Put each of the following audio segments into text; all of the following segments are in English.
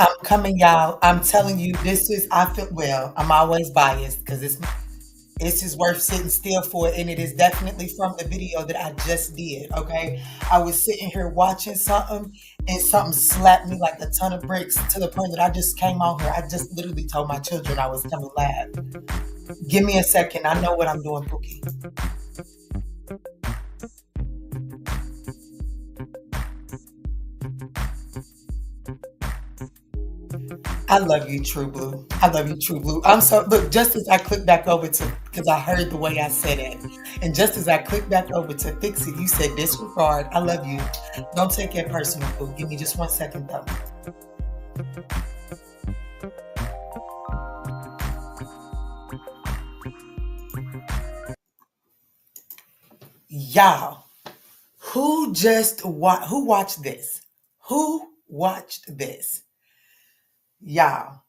I'm coming, y'all. I'm telling you, this is, I feel, well, I'm always biased because it's just worth sitting still for, and it is definitely from the video that I just did. Okay. I was sitting here watching something, and something slapped me like a ton of bricks to the point that I just came on here. I just literally told my children I was coming live. Give me a second. I know what I'm doing, Pookie. I love you, True Blue. I love you, True Blue. I'm so, look, just as I click back over to, because I heard the way I said it, and just as I click back over to fix it, you said disregard. I love you. Don't take it personal, Boo. Give me just 1 second, though. Y'all, who watched this? Who watched this? Y'all,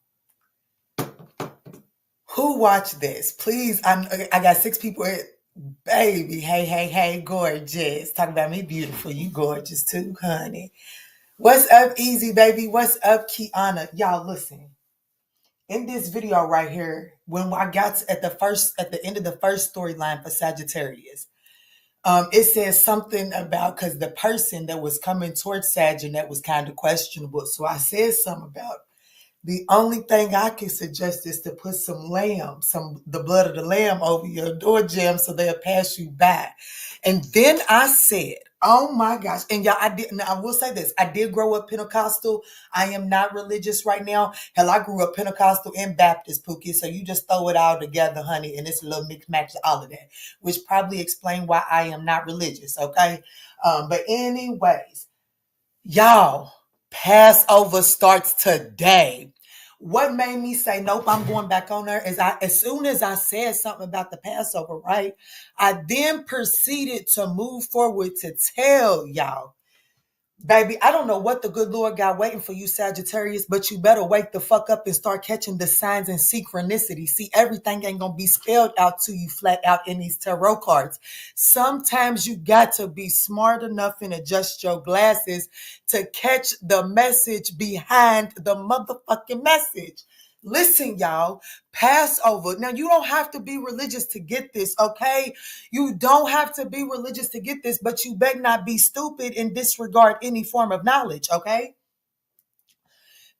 who watched this? Please, I got 6 people. Baby, hey, gorgeous. Talk about me beautiful. You gorgeous too, honey. What's up, Easy Baby? What's up, Kiana? Y'all, listen. In this video right here, when I got at the end of the first storyline for Sagittarius, it says something about, because the person that was coming towards Sag, and that was kind of questionable. So I said something about, the only thing I can suggest is to put the blood of the lamb over your door jamb so they'll pass you by. And then I said, oh my gosh. And y'all, I will say this. I did grow up Pentecostal. I am not religious right now. Hell, I grew up Pentecostal and Baptist, Pookie. So you just throw it all together, honey. And it's a little mix match of all of that, which probably explain why I am not religious. Okay. But anyways, y'all, Passover starts today. What made me say, nope, I'm going back on there, is as soon as I said something about the Passover, right? I then proceeded to move forward to tell y'all, baby, I don't know what the good Lord got waiting for you, Sagittarius, but you better wake the fuck up and start catching the signs and synchronicity. See, everything ain't gonna be spelled out to you flat out in these tarot cards. Sometimes you got to be smart enough and adjust your glasses to catch the message behind the motherfucking message. Listen, y'all, Passover. Now, you don't have to be religious to get this, okay? You don't have to be religious to get this, but you better not be stupid and disregard any form of knowledge, okay?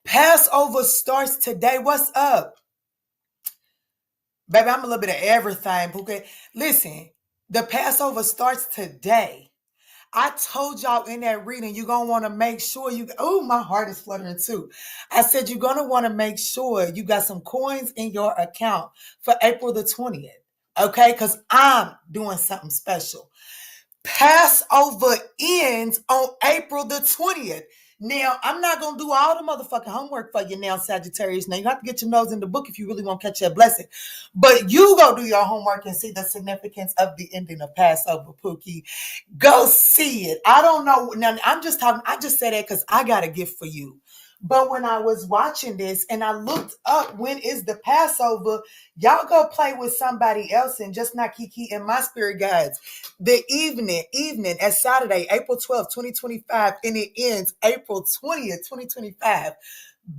Passover starts today. What's up? Baby, I'm a little bit of everything, okay? Listen, the Passover starts today. I told y'all in that reading, you're going to want to make sure oh, my heart is fluttering too. I said, you're going to want to make sure you got some coins in your account for April the 20th. Okay. Cause I'm doing something special. Passover ends on April the 20th. Now, I'm not going to do all the motherfucking homework for you now, Sagittarius. Now, you have to get your nose in the book if you really want to catch that blessing. But you go do your homework and see the significance of the ending of Passover, Pookie. Go see it. I don't know. Now, I just said that because I got a gift for you. But when I was watching this and I looked up when is the Passover, y'all go play with somebody else and just not Keke and my spirit guides. The evening at Saturday, April 12th, 2025, and it ends April 20th, 2025.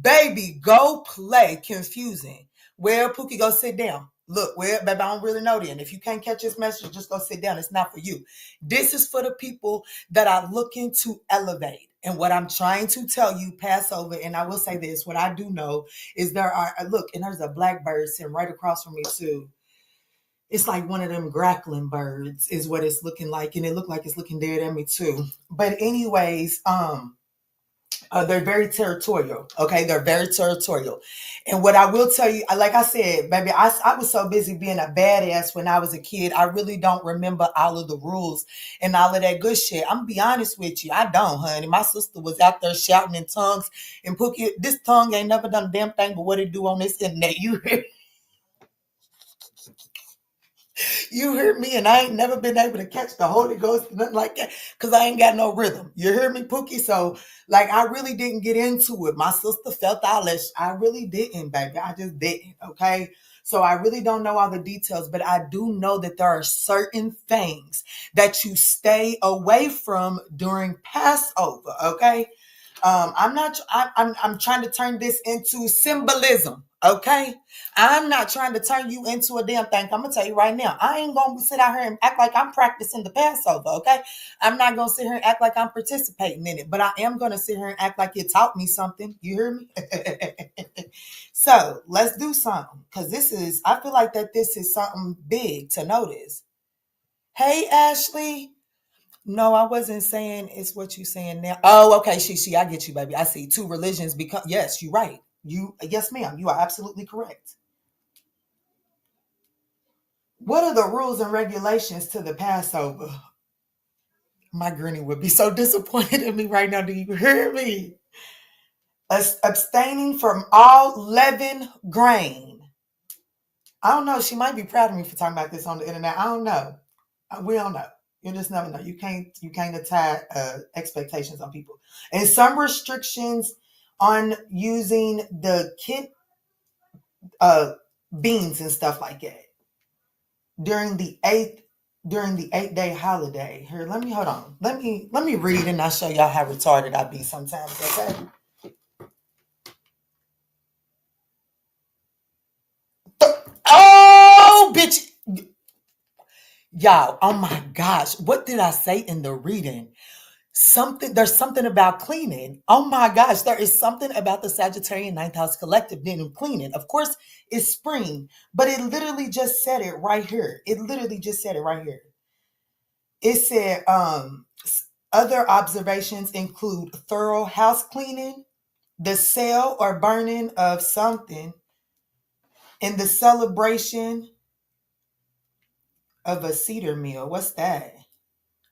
Baby, go play Confusing. Well, Pookie, go sit down. Look, well, baby, I don't really know then. If you can't catch this message, just go sit down. It's not for you. This is for the people that are looking to elevate. And what I'm trying to tell you, Passover, and I will say this, what I do know is there are, look, and there's a blackbird sitting right across from me too. It's like one of them grackling birds is what it's looking like. And it looked like it's looking dead at me too. But anyways, they're very territorial. Okay. They're very territorial. And what I will tell you, like I said, baby, I was so busy being a badass when I was a kid. I really don't remember all of the rules and all of that good shit. I'm gonna be honest with you. I don't, honey. My sister was out there shouting in tongues and Pookie, this tongue ain't never done a damn thing but what it do on this internet. You heard me, and I ain't never been able to catch the Holy Ghost, nothing like that, because I ain't got no rhythm. You heard me, Pookie? So, like, I really didn't get into it. My sister felt all that. I really didn't, baby. I just didn't, okay? So I really don't know all the details, but I do know that there are certain things that you stay away from during Passover, okay? I'm not. I'm trying to turn this into symbolism. Okay, I'm not trying to turn you into a damn thing. I'm gonna tell you right now. I ain't gonna sit out here and act like I'm practicing the Passover. Okay, I'm not gonna sit here and act like I'm participating in it. But I am gonna sit here and act like it taught me something. You hear me? So let's do something because this is. I feel like that this is something big to notice. Hey, Ashley. No, I wasn't saying it's what you saying now. Oh, okay, she, I get you, baby. I see two religions become. Yes, you're right. Yes, ma'am. You are absolutely correct. What are the rules and regulations to the Passover? My granny would be so disappointed in me right now. Do you hear me? Abstaining from all leaven grain. I don't know. She might be proud of me for talking about this on the internet. I don't know. We don't know. You just never know. You can't attack expectations on people. And some restrictions on using the kit uh, beans and stuff like that during the 8-day holiday. Here, let me hold on. Let me read and I'll show y'all how retarded I be sometimes. Okay. Oh, bitch. Y'all, oh my gosh. What did I say in the reading? There's something about cleaning. Oh my gosh, there is something about the Sagittarian ninth house collective dealing cleaning. Of course, it's spring, but it literally just said it right here. It literally just said it right here. It said, other observations include thorough house cleaning, the sale or burning of something, and the celebration of a cedar meal. What's that?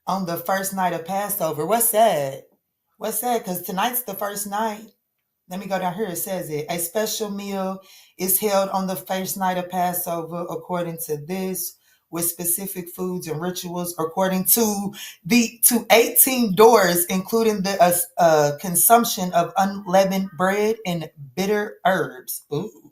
On the first night of Passover. What's that? What's that? Because tonight's the first night. Let me go down here. It says it. A special meal is held on the first night of Passover, according to this, with specific foods and rituals, according to 18 doors, including the consumption of unleavened bread and bitter herbs. Ooh.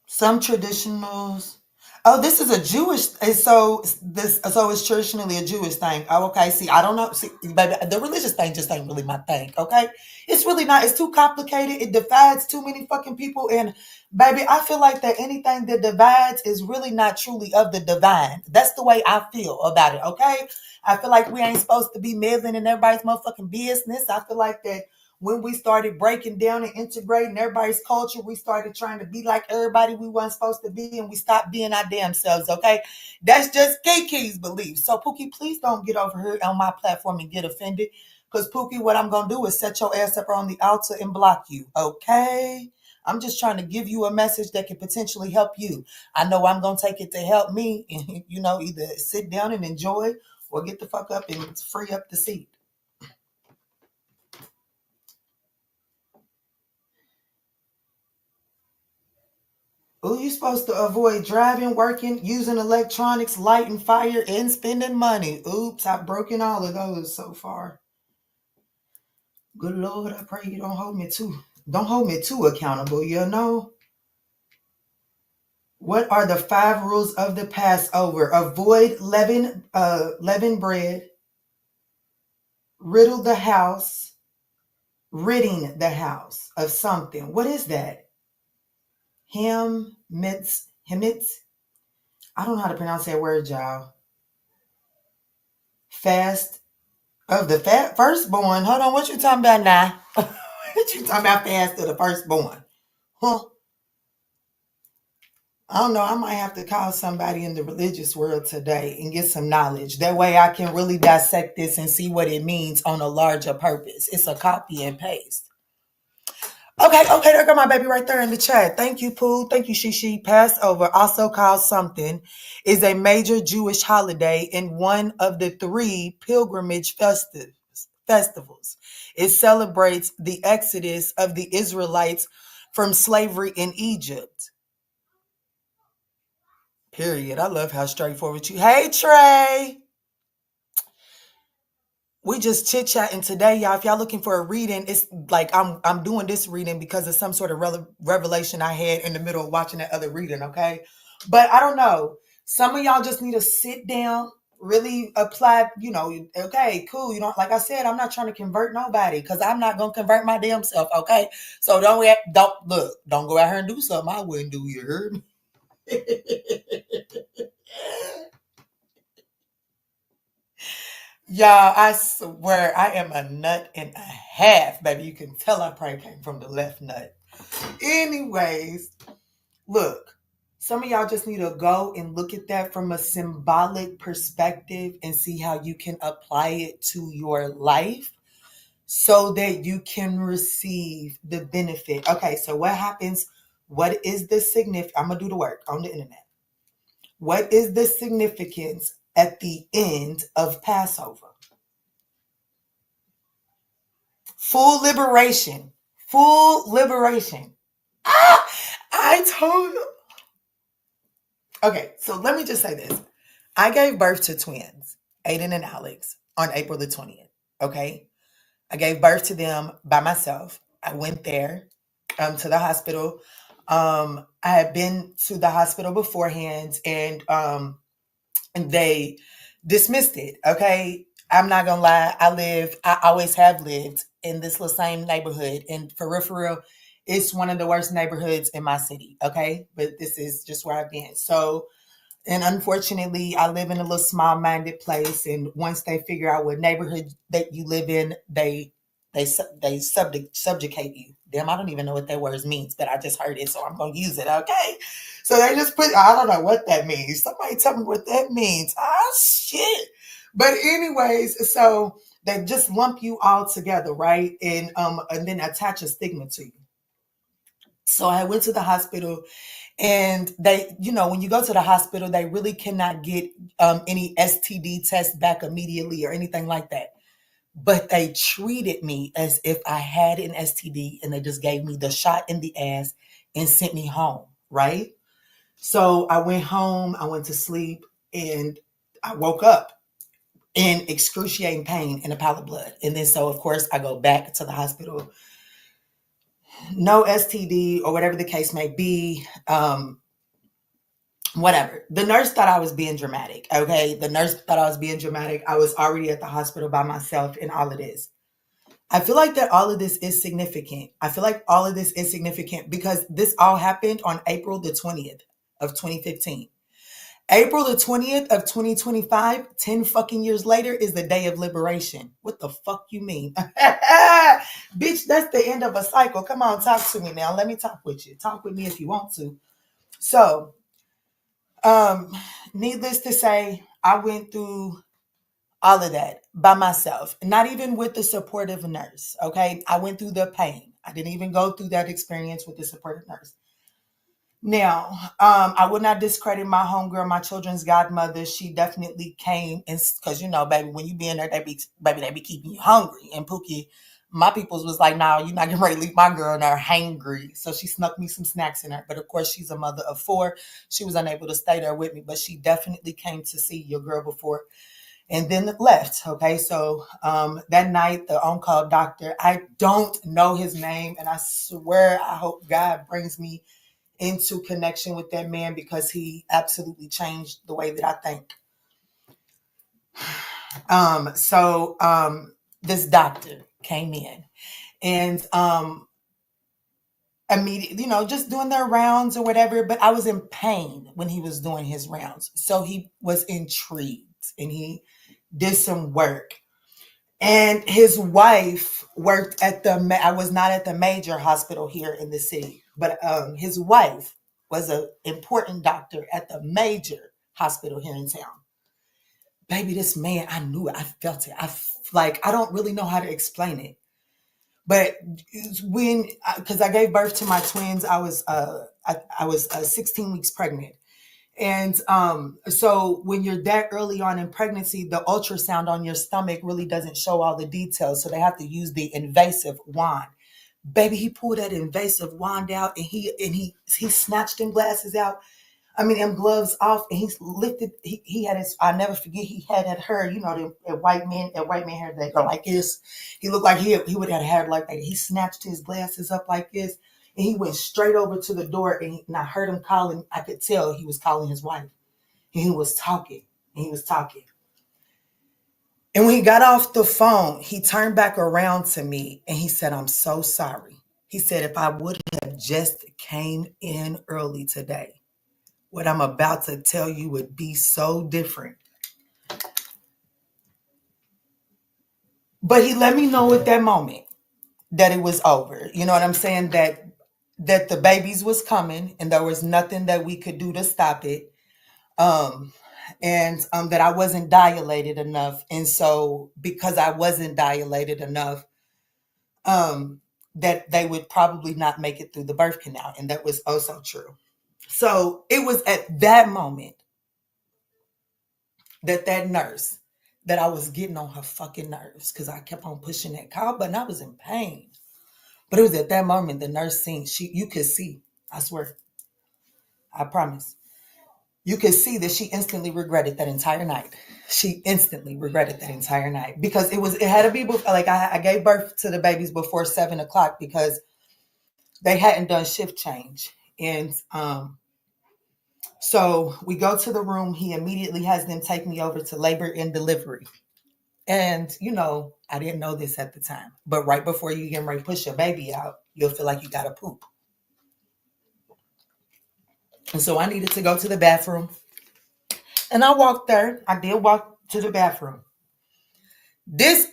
Some traditionals. Oh, this is a Jewish. So it's traditionally a Jewish thing. Oh, okay. See, I don't know. See, baby, the religious thing just ain't really my thing. Okay, it's really not. It's too complicated. It divides too many fucking people. And baby, I feel like that anything that divides is really not truly of the divine. That's the way I feel about it. Okay, I feel like we ain't supposed to be meddling in everybody's motherfucking business. I feel like that when we started breaking down and integrating everybody's culture, we started trying to be like everybody we weren't supposed to be, and we stopped being our damn selves, okay? That's just Keke's belief. So, Pookie, please don't get over here on my platform and get offended, because, Pookie, what I'm going to do is set your ass up on the altar and block you, okay? I'm just trying to give you a message that can potentially help you. I know I'm going to take it to help me, and, either sit down and enjoy or get the fuck up and free up the seat. Oh, you're supposed to avoid driving, working, using electronics, lighting fire, and spending money. Oops, I've broken all of those so far. Good Lord, I pray you don't hold me too accountable. What are the 5 rules of the Passover? Avoid leavened bread, riddle the house, ridding the house of something. What is that? Hemits. I don't know how to pronounce that word, y'all. Fast of the firstborn. Hold on, what you talking about now? What you talking about, fast of the firstborn? Huh? I don't know. I might have to call somebody in the religious world today and get some knowledge. That way I can really dissect this and see what it means on a larger purpose. It's a copy and paste. Okay, there go my baby right there in the chat. Thank you, Pooh. Thank you, Shishi. Passover, also called something, is a major Jewish holiday and one of the three pilgrimage festivals. It celebrates the exodus of the Israelites from slavery in Egypt. Period. I love how straightforward you. Hey, Trey. We just chit chatting today, y'all. If y'all looking for a reading, it's like I'm doing this reading because of some sort of revelation I had in the middle of watching that other reading. Okay, but I don't know. Some of y'all just need to sit down, really apply. Okay, cool. Like I said, I'm not trying to convert nobody because I'm not gonna convert my damn self. Okay, so don't go out here and do something I wouldn't do. You heard me? Y'all, I swear I am a nut and a half, baby. You can tell I probably came from the left nut. Anyways, look, some of y'all just need to go and look at that from a symbolic perspective and see how you can apply it to your life so that you can receive the benefit. Okay, so what happens? What is the significance? I'm going to do the work on the internet. What is the significance at the end of Passover? Full liberation. Full liberation. I told you. Okay, so let me just say this. I gave birth to twins, Aiden and Alex, on April the 20th. Okay. I gave birth to them by myself. I went there to the hospital. I had been to the hospital beforehand and they dismissed it. Okay. I'm not gonna lie. I always have lived in this little same neighborhood. And for real, it's one of the worst neighborhoods in my city. Okay. But this is just where I've been. So, and unfortunately, I live in a little small-minded place. And once they figure out what neighborhood that you live in, they subjugate you. Damn, I don't even know what that word means, but I just heard it, so I'm gonna use it. Okay, so they just put. I don't know what that means. Somebody tell me what that means. Ah, shit. But anyways, so they just lump you all together, right? And then attach a stigma to you. So I went to the hospital and they, when you go to the hospital, they really cannot get any STD test back immediately or anything like that. But they treated me as if I had an STD and they just gave me the shot in the ass and sent me home, right? So I went home, I went to sleep, and I woke up in excruciating pain and a pile of blood. And then, so of course, I go back to the hospital. No STD or whatever the case may be. Whatever. The nurse thought I was being dramatic. Okay. The nurse thought I was being dramatic. I was already at the hospital by myself and all of this. I feel like that all of this is significant. I feel like all of this is significant because this all happened on April the 20th of 2015. April the 20th of 2025, 10 fucking years later, is the day of liberation. What the fuck you mean? Bitch, that's the end of a cycle. Come on, talk to me now. Let me talk with you. Talk with me if you want to. So, needless to say, I went through all of that by myself, not even with the supportive nurse. Okay. I went through the pain. I didn't even go through that experience with the supportive nurse. Now, I would not discredit my homegirl, my children's godmother. She definitely came and because baby, when you be in there, they be keeping you hungry. And Pookie, my peoples was like, "No, you're not getting ready to leave my girl in there hangry." So she snuck me some snacks in her. But of course, she's a mother of 4. She was unable to stay there with me, but she definitely came to see your girl before and then left. Okay, so that night, the on-call doctor, I don't know his name, and I swear I hope God brings me into connection with that man because he absolutely changed the way that I think. So this doctor came in And immediately, just doing their rounds or whatever. But I was in pain when he was doing his rounds. So he was intrigued and he did some work. And his wife worked at I was not at the major hospital here in the city, but his wife was an important doctor at the major hospital here in town. Baby, this man, I knew it. I felt it. I don't really know how to explain it. But because I gave birth to my twins, I was 16 weeks pregnant. And so when you're that early on in pregnancy, the ultrasound on your stomach really doesn't show all the details. So they have to use the invasive wand. Baby, he pulled that invasive wand out and he snatched them glasses out. I mean, them gloves off, and he lifted. He had his. I never forget. He had that hair. The white man hair that go like this. He looked like he would have hair like that. He snatched his glasses up like this, and he went straight over to the door. And I heard him calling. I could tell he was calling his wife, and he was talking. And he was talking. And when he got off the phone, he turned back around to me and he said, "I'm so sorry." He said, "If I would have just came in early today, what I'm about to tell you would be so different." But he let me know at that moment that it was over. You know what I'm saying? That the babies was coming and there was nothing that we could do to stop it. Um, and that I wasn't dilated enough. And so because I wasn't dilated enough, that they would probably not make it through the birth canal. And that was also true. So it was at that moment that nurse, that I was getting on her fucking nerves because I kept on pushing that call button. I was in pain. But it was at that moment the nurse seen, you could see, I swear, I promise. You could see that she instantly regretted that entire night. She instantly regretted that entire night because it had to be like I gave birth to the babies before 7 o'clock because they hadn't done shift change. And so we go to the room. He immediately has them take me over to labor and delivery. And, I didn't know this at the time, but right before you get ready to push your baby out, you'll feel like you got to poop. And so I needed to go to the bathroom. And I walked there. I did walk to the bathroom. This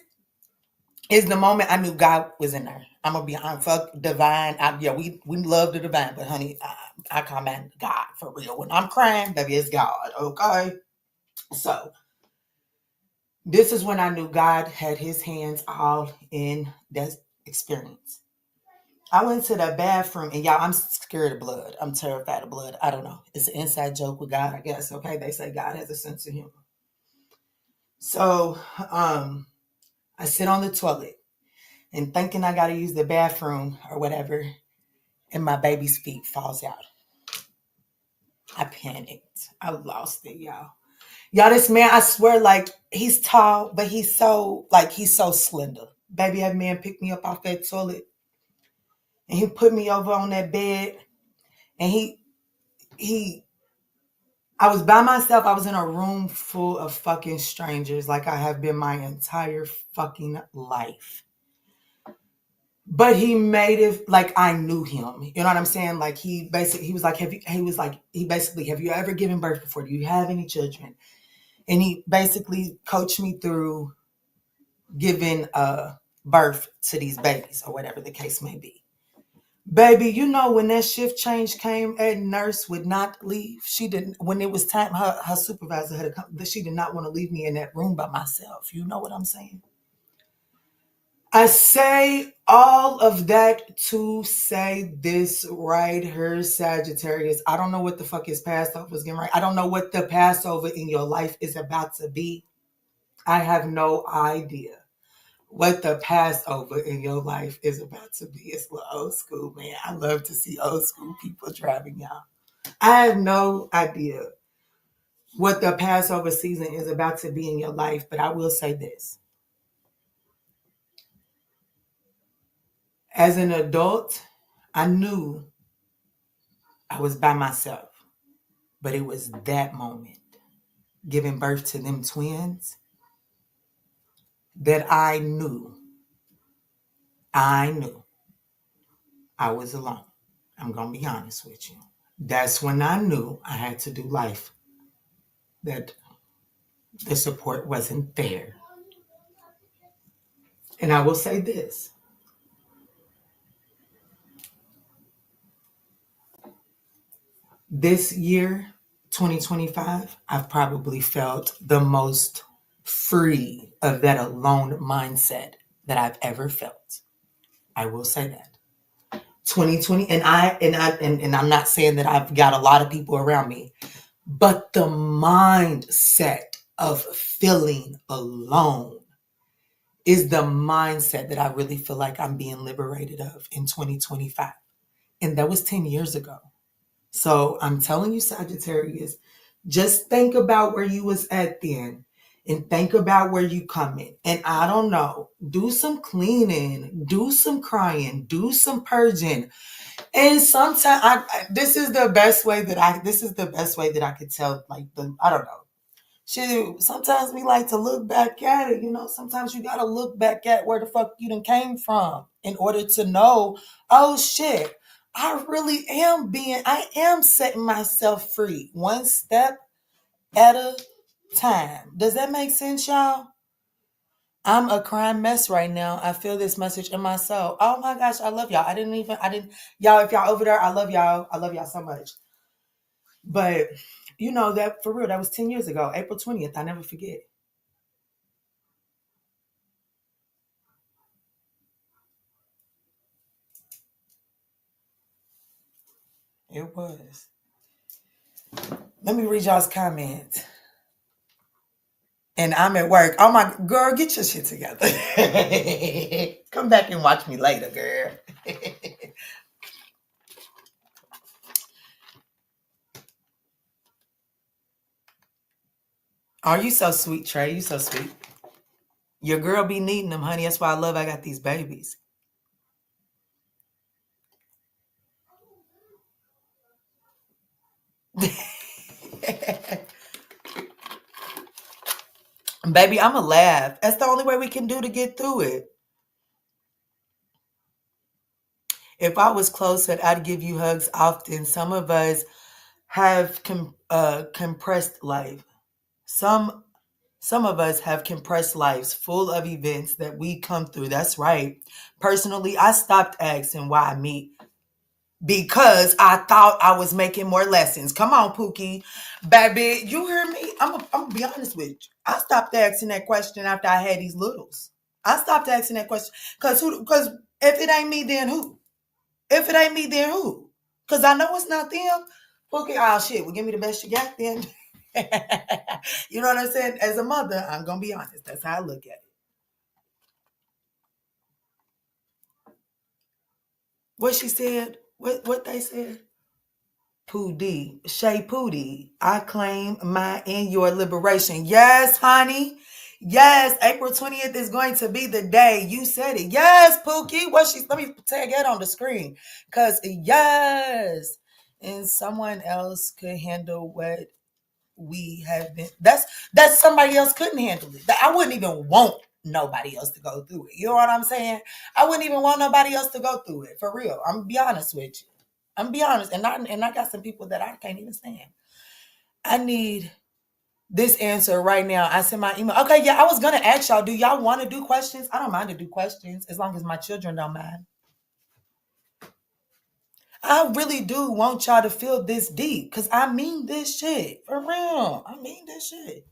is the moment I knew God was in there. I'm going to be honest. Fuck divine. We love the divine, but honey, I command God for real. When I'm crying, baby, it's God. Okay. So this is when I knew God had his hands all in that experience. I went to the bathroom and y'all, I'm scared of blood. I'm terrified of blood. I don't know. It's an inside joke with God, I guess. Okay. They say God has a sense of humor. So I sit on the toilet and thinking I got to use the bathroom or whatever. And my baby's feet falls out. I panicked. I lost it, y'all. Y'all, this man, I swear, like, he's tall, but he's so slender. Baby, that man picked me up off that toilet and he put me over on that bed and I was by myself. I was in a room full of fucking strangers like I have been my entire fucking life. But he made it like I knew him. You know what I'm saying? Like he was like, have you ever given birth before? Do you have any children? And he basically coached me through giving birth to these babies or whatever the case may be. Baby, when that shift change came, a nurse would not leave. She didn't, when it was time, her supervisor had come, she did not want to leave me in that room by myself. You know what I'm saying? I say all of that to say this right here, Sagittarius. I don't know what the fuck his Passover is getting right. I don't know what the Passover in your life is about to be. I have no idea what the Passover in your life is about to be. It's old school, man. I love to see old school people driving, y'all. I have no idea what the Passover season is about to be in your life, but I will say this. As an adult, I knew I was by myself, but it was that moment, giving birth to them twins, that I knew I knew I was alone. I'm going to be honest with you. That's when I knew I had to do life, that the support wasn't there. And I will say this year, 2025, I've probably felt the most free of that alone mindset that I've ever felt. I will say that. 2020, and I'm not saying that I've got a lot of people around me, but the mindset of feeling alone is the mindset that I really feel like I'm being liberated of in 2025. And that was 10 years ago. So I'm telling you, Sagittarius, just think about where you was at then and think about where you coming. And I don't know, do some cleaning, do some crying, do some purging. And sometimes this is the best way that I could tell, like, I don't know. Shoot, sometimes we like to look back at it, sometimes you gotta look back at where the fuck you done came from in order to know, oh shit, I am setting myself free one step at a time. Does that make sense, y'all? I'm a crying mess right now. I feel this message in my soul. Oh my gosh, I love y'all. Y'all, if y'all over there, I love y'all. I love y'all so much. But that for real, that was 10 years ago, April 20th. I never forget. It was. Let me read y'all's comments. And I'm at work. Oh my girl, get your shit together. Come back and watch me later, girl. Oh, you so sweet, Trey. You so sweet. Your girl be needing them, honey. That's why I got these babies. Baby, I'ma laugh. That's the only way we can do to get through it. If I was closer, I'd give you hugs often. Some of us have compressed life. Some of us have compressed lives full of events that we come through. That's right. Personally, I stopped asking why me because I thought I was making more lessons. Come on, Pookie. Baby, you hear me? I'm gonna be honest with you. I stopped asking that question after I had these littles. I stopped asking that question because if it ain't me, then who? If it ain't me, then who? Because I know it's not them. Pookie, oh shit, well, give me the best you got then. You know what I'm saying? As a mother, I'm gonna be honest. That's how I look at it. What she said, what they said? Pootie, Shay Pootie, I claim my and your liberation. Yes, honey. Yes, April 20th is going to be the day. You said it. Yes, Pookie. Let me tag that on the screen. Cause yes. And someone else could handle what we have been. That's somebody else couldn't handle it. I wouldn't even want nobody else to go through it. You know what I'm saying? I wouldn't even want nobody else to go through it. For real. I'm gonna be honest with you. I'm gonna be honest. And I got some people that I can't even stand. I need this answer right now. I sent my email. Okay, yeah, I was gonna ask y'all, do y'all want to do questions? I don't mind to do questions as long as my children don't mind. I really do want y'all to feel this deep because I mean this shit. For real. I mean this shit.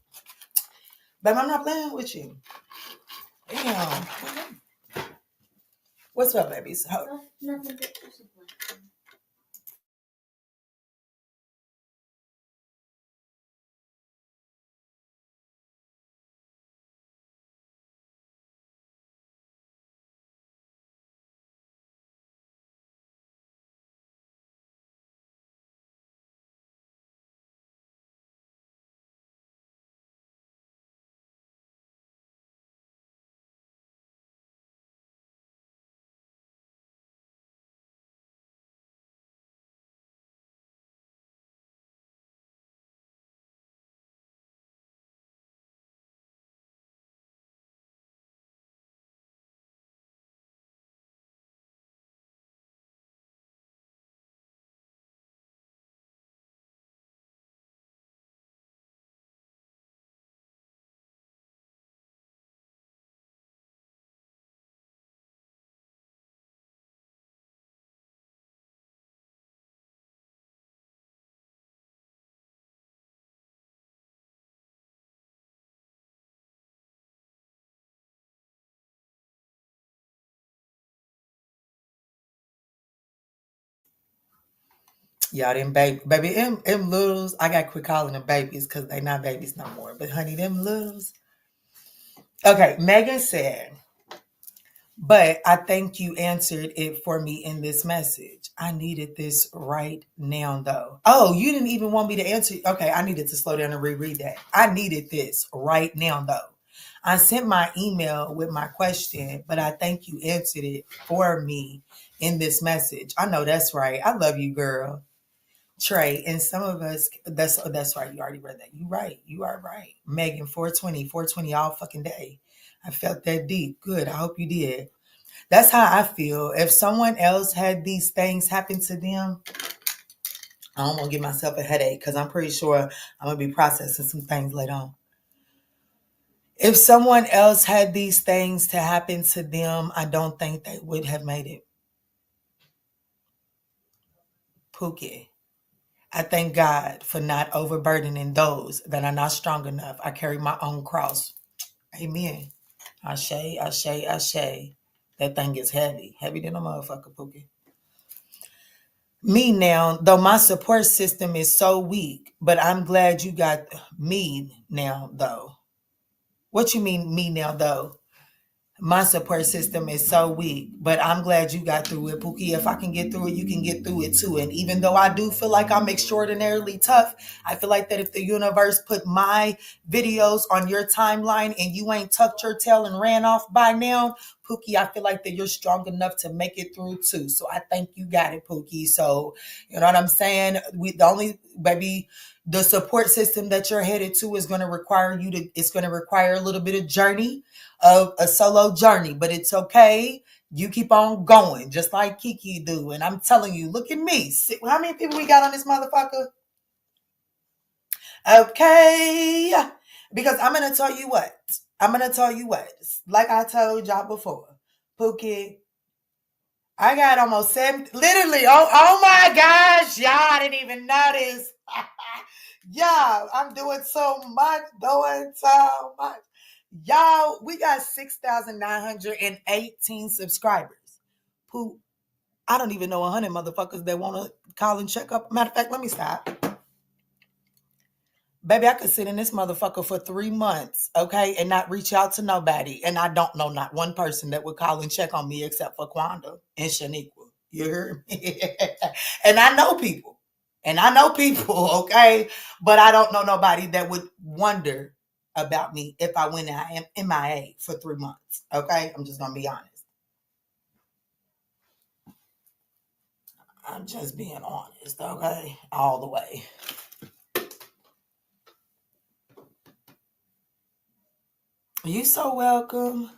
But I'm not playing with you. Damn. What's up, babies? Nothing. Y'all, them baby, them littles, I got quit calling them babies because they not babies no more. But honey, them littles. Okay, Megan said, but I think you answered it for me in this message. I needed this right now, though. Oh, you didn't even want me to answer. Okay, I needed to slow down and reread that. I needed this right now, though. I sent my email with my question, but I think you answered it for me in this message. I know that's right. I love you, girl. Trey, and some of us, that's right. You already read that. You right. You are right. Megan, 420 all fucking day. I felt that deep. Good. I hope you did. That's how I feel. If someone else had these things happen to them, I don't want to give myself a headache because I'm pretty sure I'm going to be processing some things later on. If someone else had these things to happen to them, I don't think they would have made it. Pookie. I thank God for not overburdening those that are not strong enough. I carry my own cross. Amen. Ashe, ashe, ashe. That thing is heavy. Heavy than a motherfucker, Pookie. Me now, though my support system is so weak, but I'm glad you got me now, though. What you mean, me now, though? My support system is so weak, but I'm glad you got through it, Pookie. If I can get through it, you can get through it too. And even though I do feel like I'm extraordinarily tough, I feel like that if the universe put my videos on your timeline and you ain't tucked your tail and ran off by now, Pookie, I feel like that you're strong enough to make it through too. So I think you got it, Pookie. So you know what I'm saying? The support system that you're headed to is going to require it's going to require a little bit of journey, of a solo journey, but it's okay. You keep on going, just like Keke do. And I'm telling you, look at me. How many people we got on this motherfucker? Okay. Because I'm going to tell you what. Like I told y'all before, Pookie, I got almost 7, literally. Oh my gosh. Y'all didn't even notice. Yeah, I'm doing so much. Y'all, we got 6,918 subscribers. Who I don't even know 100 motherfuckers that want to call and check up. Matter of fact, let me stop. Baby, I could sit in this motherfucker for 3 months, okay, and not reach out to nobody. And I don't know not one person that would call and check on me except for Quanda and Shaniqua. You heard me? And I know people. Okay? But I don't know nobody that would wonder about me if I went MIA for 3 months. Okay? I'm just going to be honest. I'm just being honest, okay? All the way. You so welcome.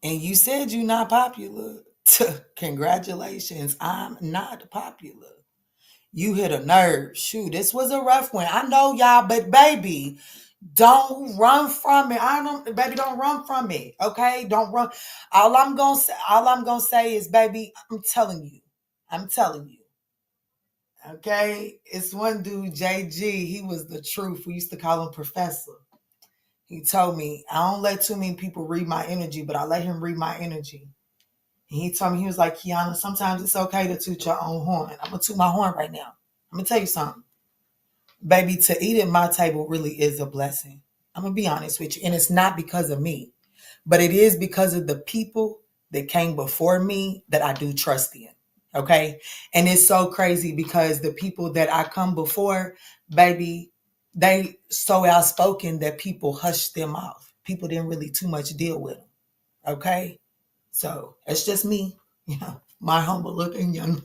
And you said you're not popular. Congratulations. I'm not popular. You hit a nerve. Shoot, this was a rough one. I know y'all, but baby, don't run from it. Don't run from it. Okay? Don't run. All I'm gonna say is, baby, I'm telling you. Okay? It's one dude, JG. He was the truth. We used to call him Professor. He told me, I don't let too many people read my energy, but I let him read my energy. And he told me, he was like, Kiana, sometimes it's okay to toot your own horn. I'm going to toot my horn right now. I'm going to tell you something. Baby, to eat at my table really is a blessing. I'm going to be honest with you. And it's not because of me, but it is because of the people that came before me that I do trust in. Okay? And it's so crazy because the people that I come before, baby, they so outspoken that people hushed them off. People didn't really too much deal with them. Okay? So it's just me, my humble opinion.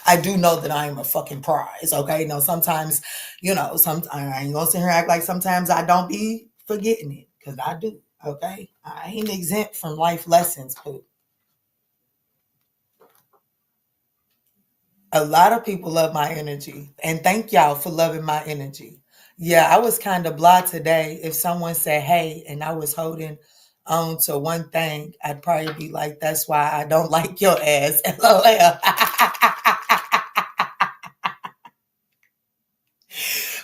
I do know that I am a fucking prize. Okay. Now, sometimes, sometimes I ain't gonna sit here and act like sometimes I don't be forgetting it, because I do. Okay. I ain't exempt from life lessons, but a lot of people love my energy, and thank y'all for loving my energy. Yeah, I was kind of blah today. If someone said, hey, and I was holding on to one thing, I'd probably be like, that's why I don't like your ass. LOL.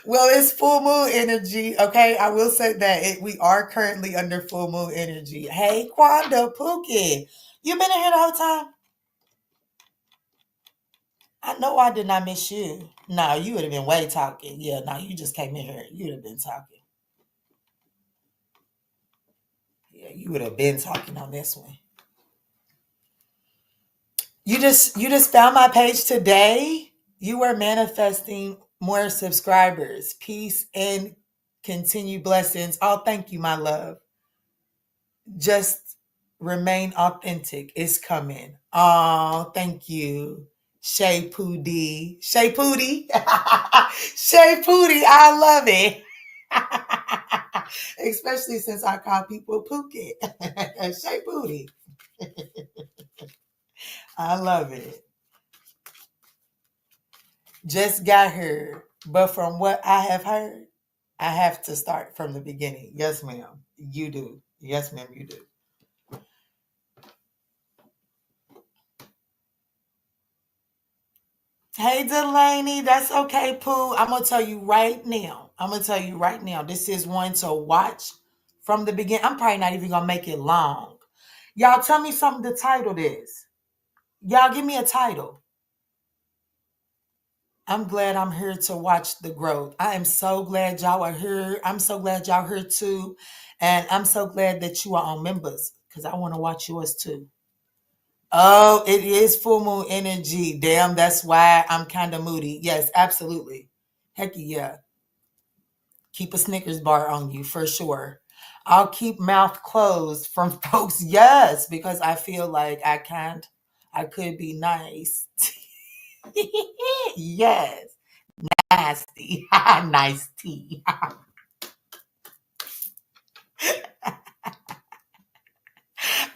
Well, it's full moon energy. Okay. I will say that we are currently under full moon energy. Hey, Quanda, Pookie, you been in here the whole time? I know I did not miss you. No, you would have been way talking. Yeah, no, you just came in here. You would have been talking. Yeah, you would have been talking on this one. You just found my page today. You were manifesting more subscribers. Peace and continued blessings. Oh, thank you, my love. Just remain authentic. It's coming. Oh, thank you. Shay Pootie. Shay Pootie. Shay Pootie. I love it. Especially since I call people Pookie. Shay Pootie. I love it. Just got here. But from what I have heard, I have to start from the beginning. Yes, ma'am. You do. Yes, ma'am, you do. Hey, Delaney, that's okay, Pooh. I'm going to tell you right now. This is one to watch from the beginning. I'm probably not even going to make it long. Y'all tell me something to title this. Y'all give me a title. I'm glad I'm here to watch the growth. I am so glad y'all are here. I'm so glad y'all here too. And I'm so glad that you are on members because I want to watch yours too. Oh, it is full moon energy. Damn, that's why I'm kind of moody. Yes, absolutely. Heck yeah. Keep a Snickers bar on you for sure. I'll keep mouth closed from folks. Yes, because I feel like I could be nice. Yes, nasty. Nice tea.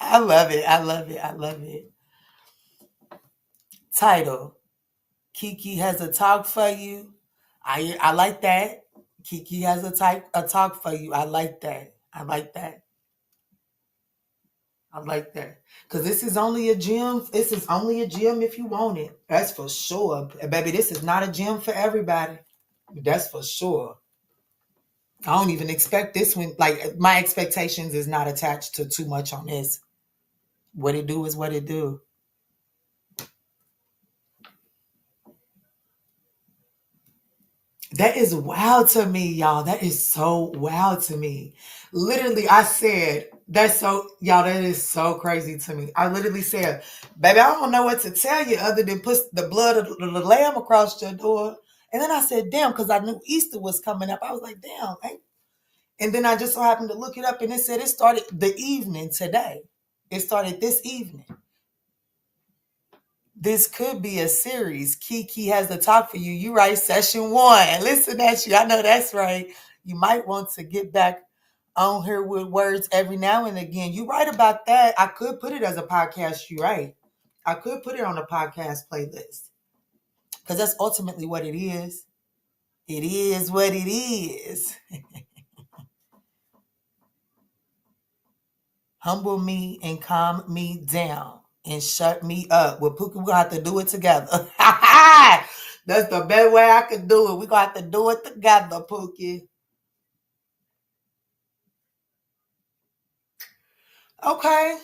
I love it. I love it. I love it. Title: Keke has a talk for you. I like that. Keke has a talk for you. I like that. I like that. I like that. Cause this is only a gym. This is only a gym if you want it. That's for sure. Baby, this is not a gym for everybody. That's for sure. I don't even expect this one. Like my expectations is not attached to too much on this. What it do is what it do. That is wild to me, y'all. That is so wild to me. Literally, I said, that's so, y'all, that is so crazy to me. I literally said, baby, I don't know what to tell you other than put the blood of the lamb across your door. And then I said, damn, because I knew Easter was coming up. I was like, damn. And then I just so happened to look it up and it said it started the evening today. It started this evening. This could be a series. Keke has the talk for you. You right, session one. Listen at you. I know that's right. You might want to get back on here with words every now and again. You right about that. I could put it as a podcast. You right. I could put it on a podcast playlist because that's ultimately what it is. It is what it is. Humble me and calm me down and shut me up. Well, Pookie, we're going to have to do it together. That's the best way I could do it. We're going to have to do it together, Pookie. Okay.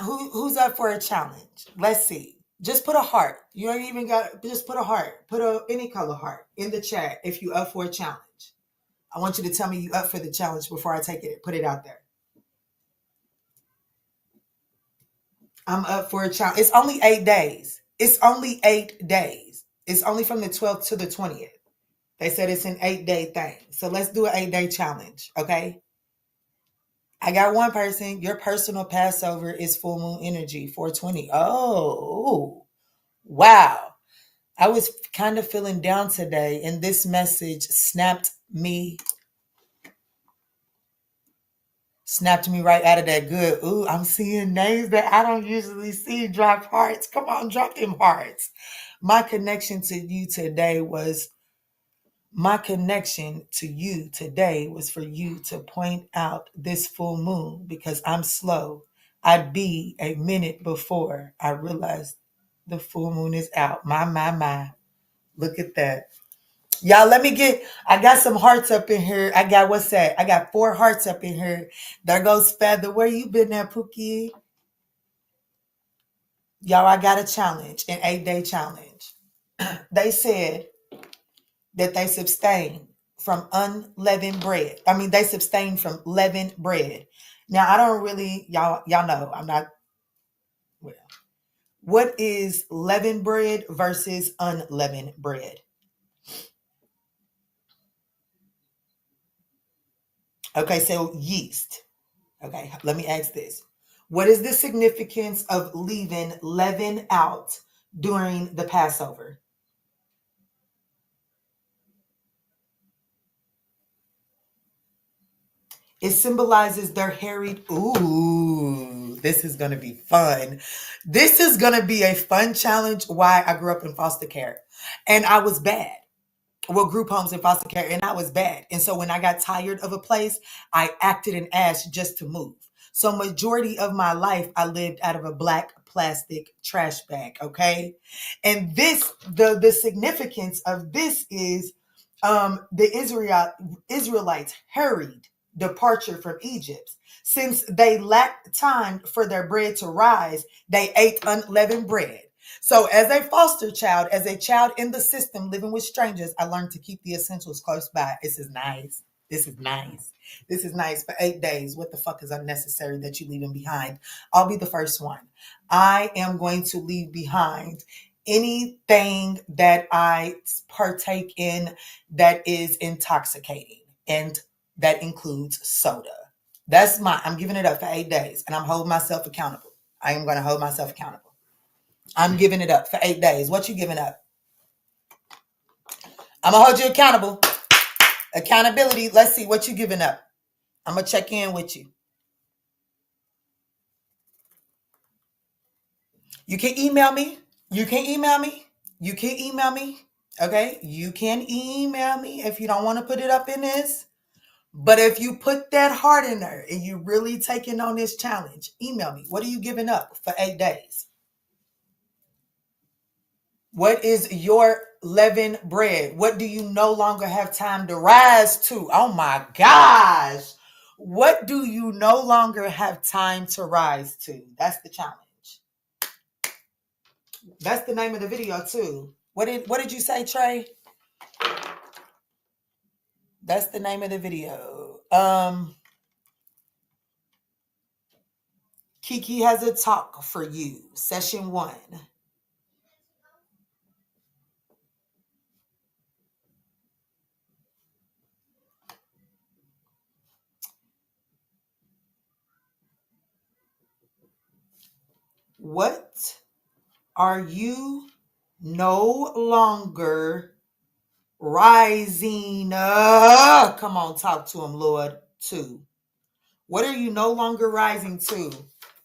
Who's up for a challenge? Let's see. Just put a heart. You ain't even got, just put a heart. Put any color heart in the chat if you up for a challenge. I want you to tell me you up for the challenge before I take it, put it out there. I'm up for a challenge. It's only 8 days. It's only 8 days. It's only from the 12th to the 20th. They said it's an 8-day thing. So let's do an 8-day challenge, okay? I got one person. Your personal Passover is full moon energy, 420. Oh, wow. I was kind of feeling down today, and this message snapped me right out of that good. Ooh, I'm seeing names that I don't usually see. Drop hearts. Come on, drop them hearts. My connection to you today was for you to point out this full moon because I'm slow. I'd be a minute before I realized the full moon is out. My. Look at that. Y'all, I got some hearts up in here. What's that? I got 4 hearts up in here. There goes Feather. Where you been at, Pookie? Y'all, I got a challenge, an 8-day challenge. They said that they abstain from unleavened bread. I mean, they abstain from leavened bread. Now, I don't really, y'all know, I'm not, well, what is leavened bread versus unleavened bread? Okay, so yeast. Okay, let me ask this. What is the significance of leaving leaven out during the Passover? It symbolizes their harried. Ooh, this is going to be fun. This is going to be a fun challenge. Why I grew up in foster care and I was bad. Well, group homes in foster care, and I was bad. And so when I got tired of a place, I acted and asked just to move. So majority of my life, I lived out of a black plastic trash bag. Okay, and this the significance of this is the Israelites hurried departure from Egypt. Since they lacked time for their bread to rise, they ate unleavened bread. So, as a foster child, as a child in the system living with strangers, I learned to keep the essentials close by. This is nice. This is nice. This is nice for 8 days. What the fuck is unnecessary that you leaving behind? I'll be the first one. I am going to leave behind anything that I partake in that is intoxicating, and that includes soda. I'm giving it up for 8 days, and I'm holding myself accountable. I am going to hold myself accountable. I'm giving it up for 8 days. What you giving up? I'm gonna hold you accountable. Accountability. Let's see what you giving up. I'm gonna check in with you. You can email me. You can email me. You can email me. Okay. You can email me if you don't want to put it up in this. But if you put that heart in there and you really taking on this challenge, email me. What are you giving up for 8 days? What is your leavened bread? What do you no longer have time to rise to? Oh my gosh. What do you no longer have time to rise to? That's the challenge. That's the name of the video too. What did you say, Trey? That's the name of the video. Keke has a talk for you. Session 1. What are you no longer rising up? Come on, talk to him, Lord. 2. What are you no longer rising to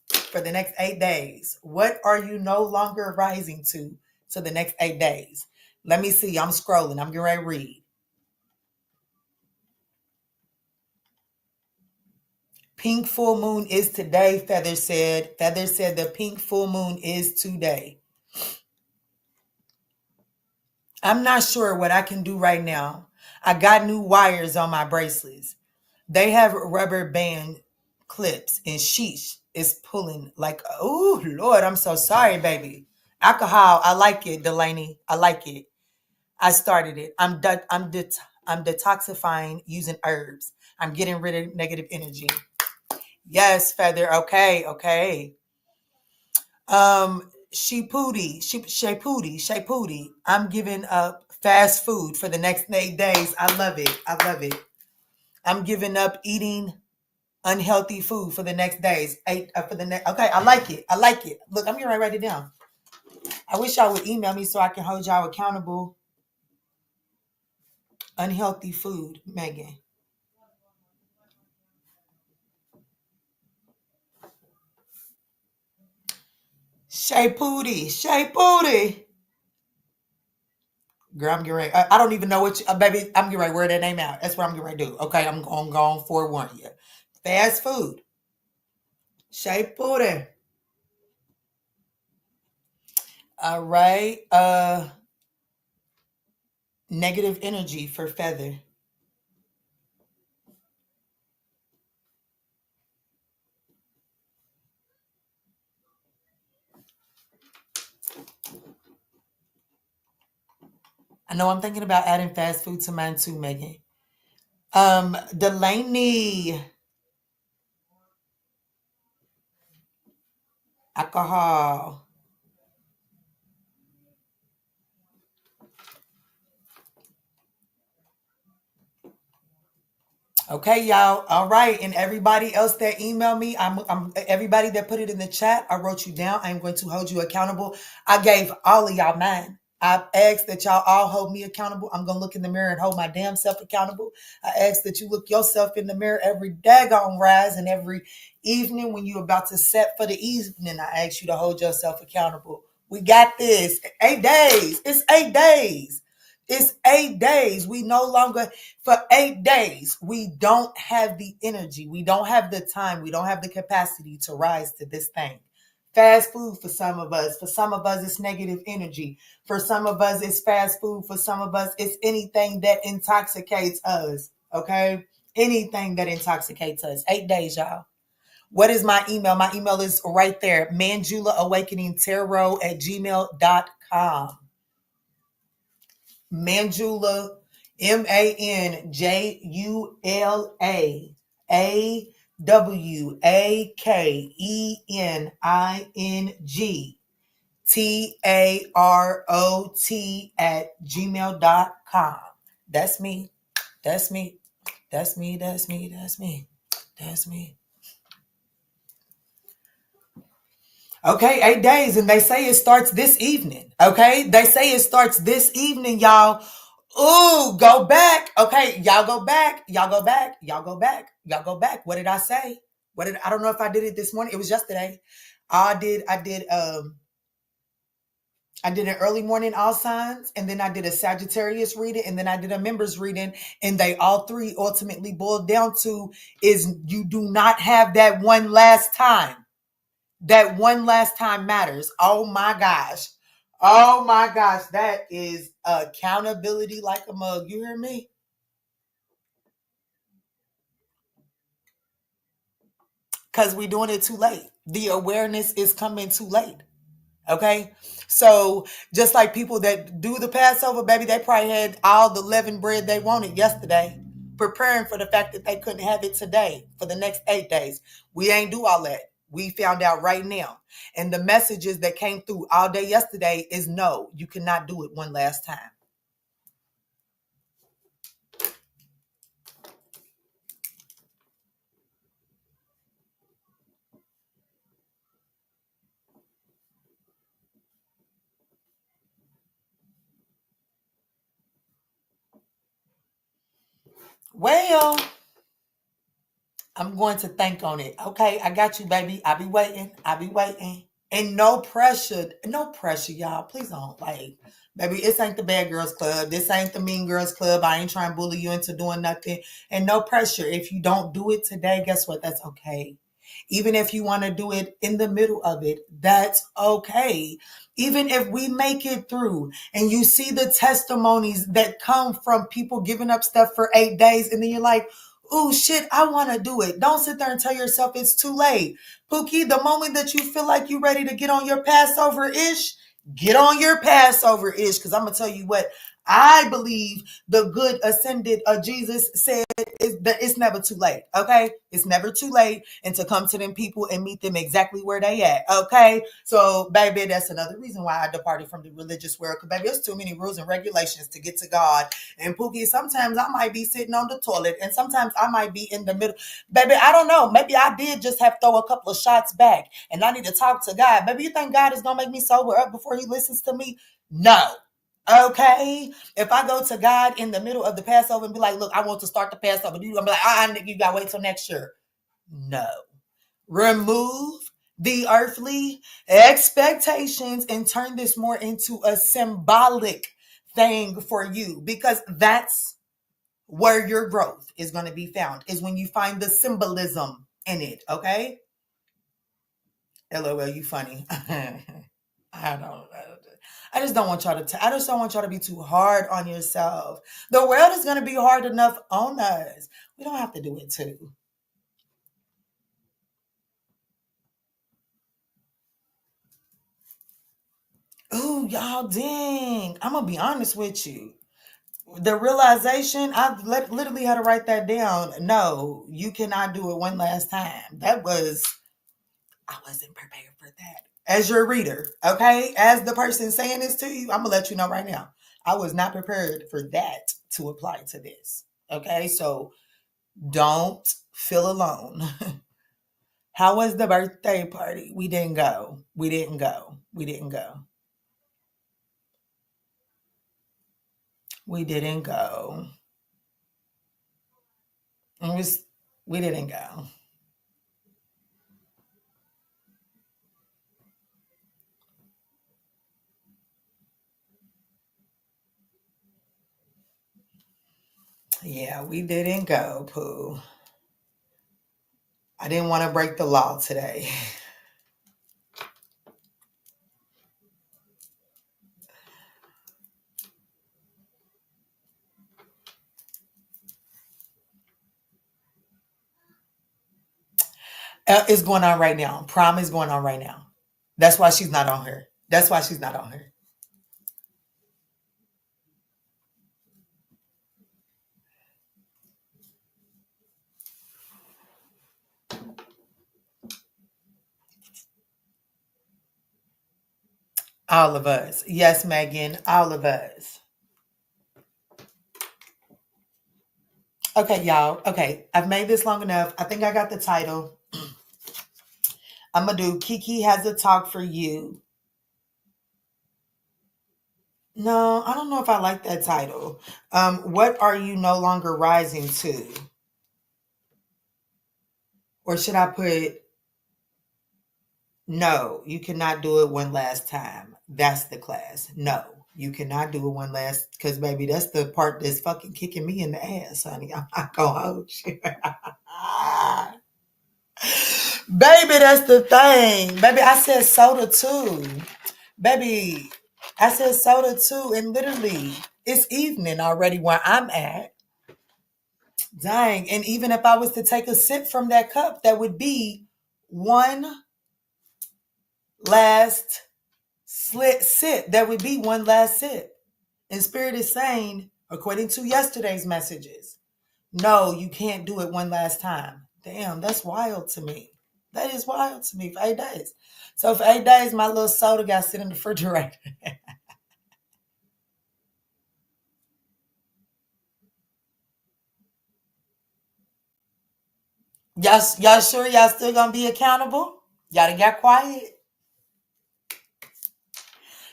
for the next 8 days? What are you no longer rising to the next 8 days? Let me see. I'm scrolling. I'm getting ready to read. Pink full moon is today, Feather said. Feather said the pink full moon is today. I'm not sure what I can do right now. I got new wires on my bracelets. They have rubber band clips, and sheesh is pulling like, oh Lord, I'm so sorry, baby. Alcohol, I like it, Delaney. I like it. I started it. I'm detoxifying using herbs. I'm getting rid of negative energy. Yes, Feather. Okay, okay. Shapooty. I'm giving up fast food for the next 8 days. I love it. I love it. I'm giving up eating unhealthy food for the next days. For the next. Okay, I like it. I like it. Look, I'm gonna write it down. I wish y'all would email me so I can hold y'all accountable. Unhealthy food, Megan. Shapooty. Girl, I'm getting ready. I don't even know what baby. I'm getting ready to wear that name out. That's what I'm getting ready to do. Okay, I'm going to forewarn you. Fast food. Shapooty. All right. Negative energy for Feather. I know I'm thinking about adding fast food to mine too, Megan. Delaney, alcohol. Okay, y'all. All right. And everybody else that emailed me, I'm everybody that put it in the chat, I wrote you down. I'm going to hold you accountable. I gave all of y'all mine. I asked that y'all all hold me accountable. I'm going to look in the mirror and hold my damn self accountable. I ask that you look yourself in the mirror every daggone rise and every evening when you're about to set for the evening. I ask you to hold yourself accountable. We got this. 8 days. It's 8 days. It's 8 days. We no longer, for 8 days, we don't have the energy. We don't have the time. We don't have the capacity to rise to this thing. Fast food for some of us. For some of us, it's negative energy. For some of us, it's fast food. For some of us, it's anything that intoxicates us. Okay? Anything that intoxicates us. 8 days, y'all. What is my email? My email is right there. ManjulaAwakeningTarot@gmail.com. Manjula, ManjulaAwakeningTarot That's me. That's me. That's me. That's me. That's me. That's me. Okay, 8 days, and they say it starts this evening. Okay, they say it starts this evening, y'all. Ooh, go back. Okay, y'all go back. Y'all go back. Y'all go back. Y'all go back. What did I say? I don't know if I did it this morning. It was yesterday. I did an early morning all signs, and then I did a Sagittarius reading, and then I did a members reading, and they all three ultimately boiled down to is you do not have that one last time. That one last time matters. Oh my gosh. Oh my gosh. That is accountability like a mug. You hear me? Because we're doing it too late. The awareness is coming too late. Okay. So just like people that do the Passover, baby, they probably had all the leavened bread they wanted yesterday, preparing for the fact that they couldn't have it today for the next 8 days. We ain't do all that. We found out right now. And the messages that came through all day yesterday is no, you cannot do it one last time. Well, I'm going to think on it. Okay, I got you, baby. I'll be waiting. I'll be waiting. And no pressure. No pressure, y'all. Please don't baby, this ain't the bad girls club. This ain't the mean girls club. I ain't trying to bully you into doing nothing. And no pressure. If you don't do it today, guess what? That's okay. Even if you want to do it in the middle of it, that's okay. Even if we make it through and you see the testimonies that come from people giving up stuff for 8 days, and then you're like, oh shit, I want to do it. Don't sit there and tell yourself it's too late. Pookie, the moment that you feel like you're ready to get on your Passover-ish, get on your Passover-ish. Because I'm going to tell you what, I believe the good ascended Jesus said is that it's never too late. Okay. It's never too late. And to come to them people and meet them exactly where they at. Okay. So baby, that's another reason why I departed from the religious world. Cause baby, there's too many rules and regulations to get to God. And Pookie, sometimes I might be sitting on the toilet and sometimes I might be in the middle. Baby, I don't know. Maybe I did just have to throw a couple of shots back and I need to talk to God. Baby, you think God is going to make me sober up before he listens to me? No. Okay. If I go to God in the middle of the Passover and be like, look, I want to start the Passover, you're gonna be like, you gotta wait till next year. No. Remove the earthly expectations and turn this more into a symbolic thing for you, because that's where your growth is going to be found, is when you find the symbolism in it. Okay. LOL, you funny. I don't. I just don't want y'all to. I just don't want y'all to be too hard on yourself. The world is going to be hard enough on us. We don't have to do it too. Ooh, y'all, dang! I'm gonna be honest with you. The realization, literally had to write that down. No, you cannot do it one last time. I wasn't prepared for that. As your reader, okay? As the person saying this to you, I'm going to let you know right now. I was not prepared for that to apply to this. Okay? So don't feel alone. How was the birthday party? We didn't go. We didn't go. We didn't go. We didn't go. It was, we didn't go. Yeah, we didn't go, Pooh. I didn't want to break the law today. It's going on right now. Prom is going on right now. That's why she's not on here. That's why she's not on here. All of us. Yes, Megan. All of us. Okay, y'all. Okay, I've made this long enough. I think I got the title. I'm going to do Keke has a talk for you. No, I don't know if I like that title. What are you no longer rising to? Or should I put, no, you cannot do it one last time. That's the class. No, you cannot do it one last, because baby, that's the part that's fucking kicking me in the ass, honey. I'm not gonna hold you. Baby, that's the thing. Baby, I said soda too. Baby, I said soda too. And literally, it's evening already where I'm at. Dang. And even if I was to take a sip from that cup, that would be one last sip. That would be one last sip. And Spirit is saying, according to yesterday's messages, no, you can't do it one last time. Damn, that's wild to me. That is wild to me for 8 days. So for 8 days, my little soda got sit in the refrigerator. Y'all sure y'all still gonna be accountable? Y'all done got quiet.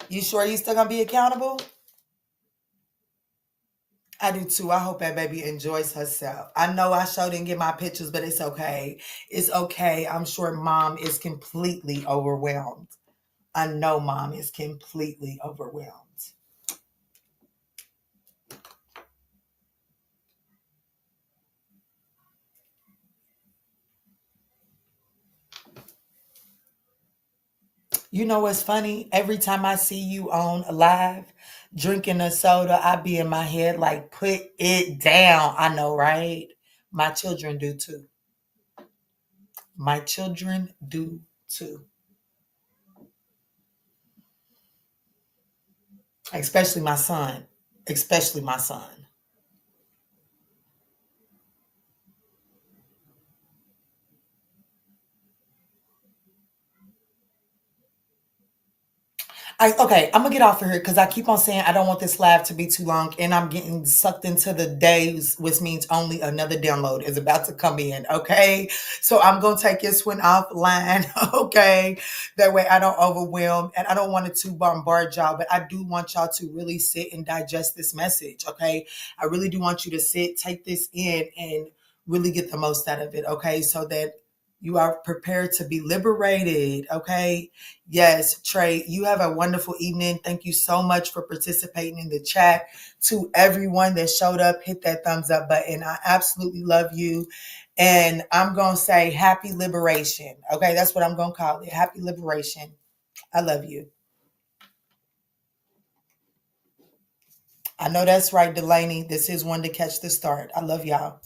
You sure you still gonna be accountable? I do too. I hope that baby enjoys herself. I know I sure didn't get my pictures, but it's okay. It's okay. I'm sure mom is completely overwhelmed. I know mom is completely overwhelmed. You know what's funny? Every time I see you on live drinking a soda, I be in my head like, put it down. I know, right? My children do too. My children do too. Especially my son. Especially my son. Okay, I'm gonna get off of here because I keep on saying I don't want this live to be too long, and I'm getting sucked into the days, which means only another download is about to come in. Okay, so I'm gonna take this one offline. Okay, that way I don't overwhelm, and I don't want it to bombard y'all, but I do want y'all to really sit and digest this message. Okay, I really do want you to sit, take this in, and really get the most out of it. Okay, so that you are prepared to be liberated. Okay. Yes, Trey, you have a wonderful evening. Thank you so much for participating in the chat. To everyone that showed up, hit that thumbs up button. I absolutely love you. And I'm going to say happy liberation. Okay, that's what I'm going to call it. Happy liberation. I love you. I know that's right, Delaney. This is one to catch the start. I love y'all.